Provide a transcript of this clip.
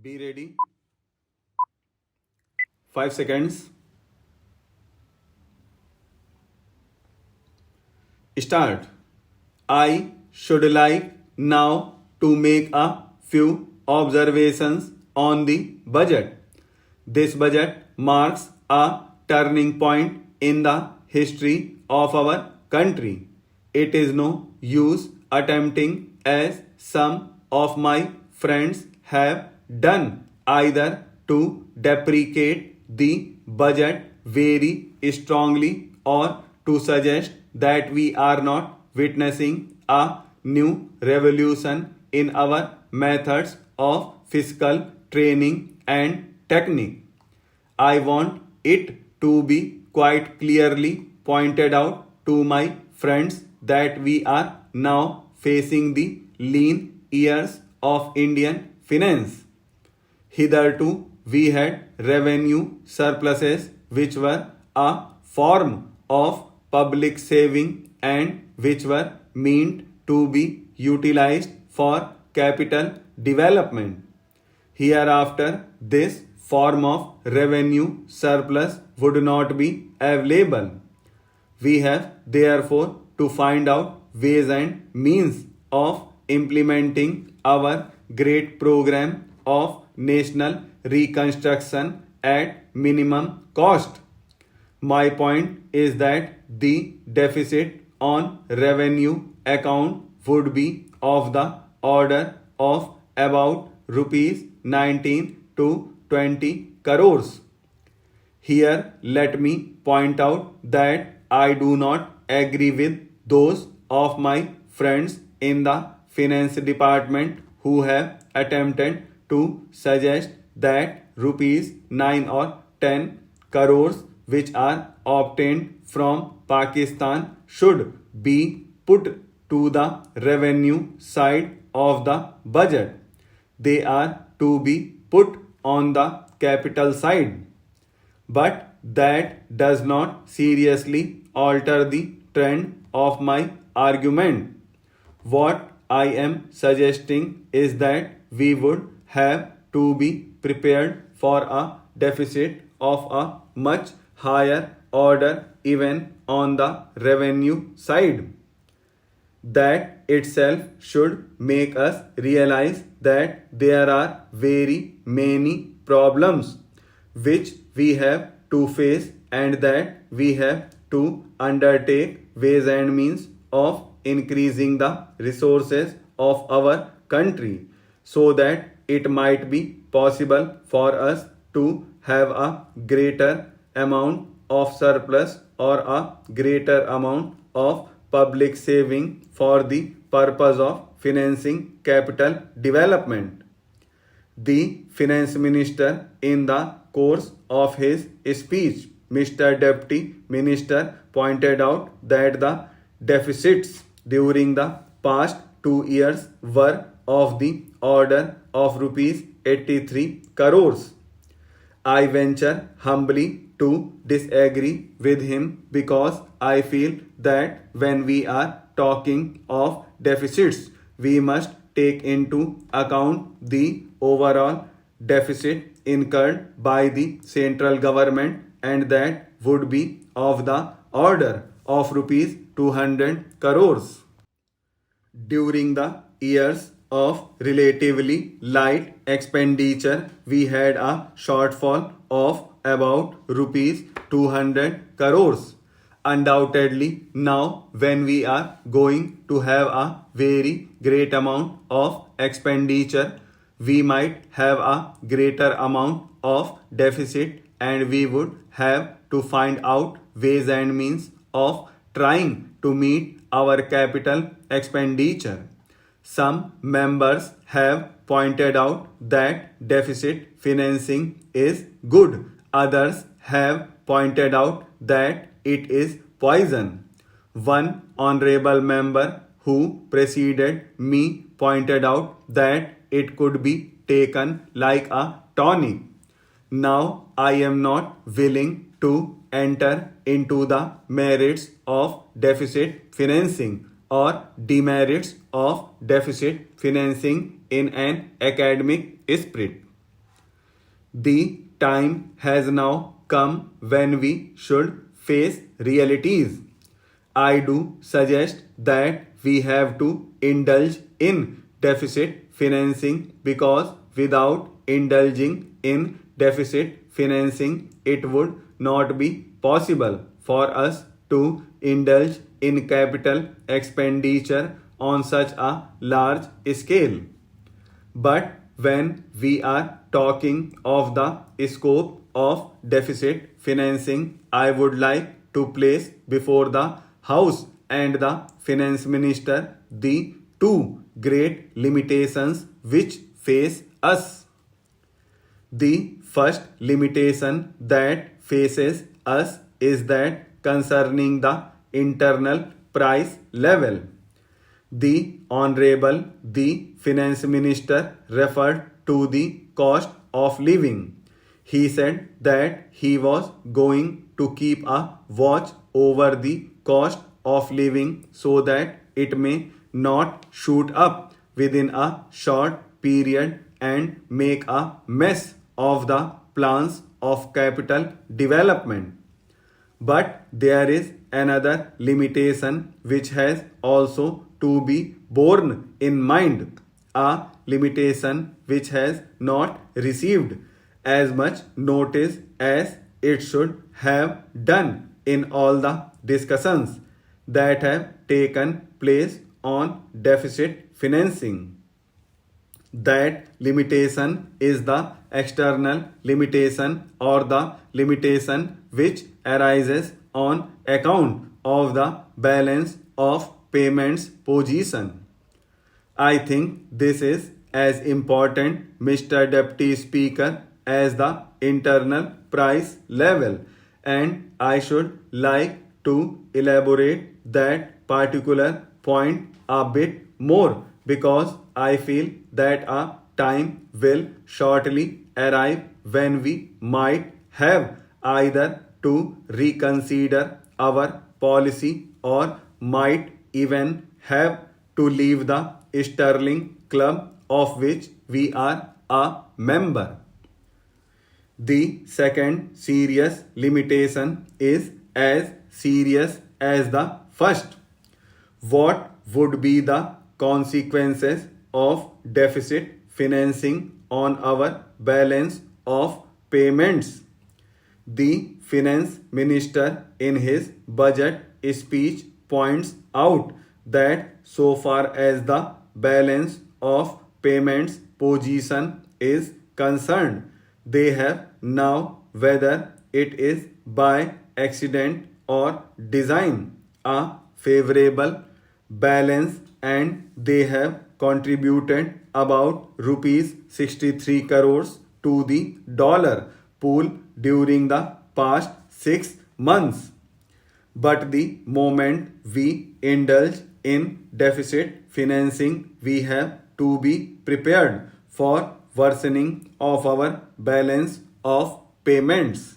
Be ready. 5 seconds. Start. I should like now to make a few observations on the budget. This budget marks a turning point in the history of our country. It is no use attempting, as some of my friends have done, either to deprecate the budget very strongly or to suggest that we are not witnessing a new revolution in our methods of fiscal training and technique. I want it to be quite clearly pointed out to my friends that we are now facing the lean years of Indian finance. Hitherto, we had revenue surpluses which were a form of public saving and which were meant to be utilized for capital development. Hereafter, this form of revenue surplus would not be available. We have therefore to find out ways and means of implementing our great program of national reconstruction at minimum cost. My point is that the deficit on revenue account would be of the order of about rupees 19 to 20 crores. Here, let me point out that I do not agree with those of my friends in the finance department who have attempted to suggest that rupees 9 or 10 crores which are obtained from Pakistan should be put to the revenue side of the budget. They are to be put on the capital side. But that does not seriously alter the trend of my argument. What I am suggesting is that we would have to be prepared for a deficit of a much higher order even on the revenue side. That itself should make us realize that there are very many problems which we have to face and that we have to undertake ways and means of increasing the resources of our country so that it might be possible for us to have a greater amount of surplus or a greater amount of public saving for the purpose of financing capital development. The finance minister, in the course of his speech, Mr. Deputy Minister pointed out that the deficits during the past 2 years were of the order of rupees 83 crores. I venture humbly to disagree with him because I feel that when we are talking of deficits, we must take into account the overall deficit incurred by the central government and that would be of the order of rupees 200 crores. During the years of relatively light expenditure, we had a shortfall of about rupees 200 crores. Undoubtedly, now when we are going to have a very great amount of expenditure, we might have a greater amount of deficit and we would have to find out ways and means of trying to meet our capital expenditure. Some members have pointed out that deficit financing is good. Others have pointed out that it is poison. One honorable member who preceded me pointed out that it could be taken like a tonic. Now I am not willing to enter into the merits of deficit financing or demerits of deficit financing in an academic spirit. The time has now come when we should face realities. I do suggest that we have to indulge in deficit financing because without indulging in deficit financing, it would not be possible for us to indulge in capital expenditure on such a large scale. But when we are talking of the scope of deficit financing, I would like to place before the House and the Finance Minister the two great limitations which face us. The first limitation that faces us is that concerning the internal price level. The Honorable the Finance Minister referred to the cost of living. He said that he was going to keep a watch over the cost of living so that it may not shoot up within a short period and make a mess of the plans of capital development. But there is another limitation which has also to be borne in mind, a limitation which has not received as much notice as it should have done in all the discussions that have taken place on deficit financing. That limitation is the external limitation or the limitation which arises on account of the balance of payments position. I think this is as important, Mr. Deputy Speaker, as the internal price level, and I should like to elaborate that particular point a bit more because I feel that a time will shortly arrive when we might have either to reconsider our policy or might even have to leave the Sterling Club of which we are a member. The second serious limitation is as serious as the first. What would be the consequences of deficit financing on our balance of payments? The Finance Minister in his budget speech points out that so far as the balance of payments position is concerned, they have now, whether it is by accident or design, a favorable balance, and they have contributed about rupees 63 crores to the dollar pool during the past 6 months. But the moment we indulge in deficit financing, we have to be prepared for worsening of our balance of payments.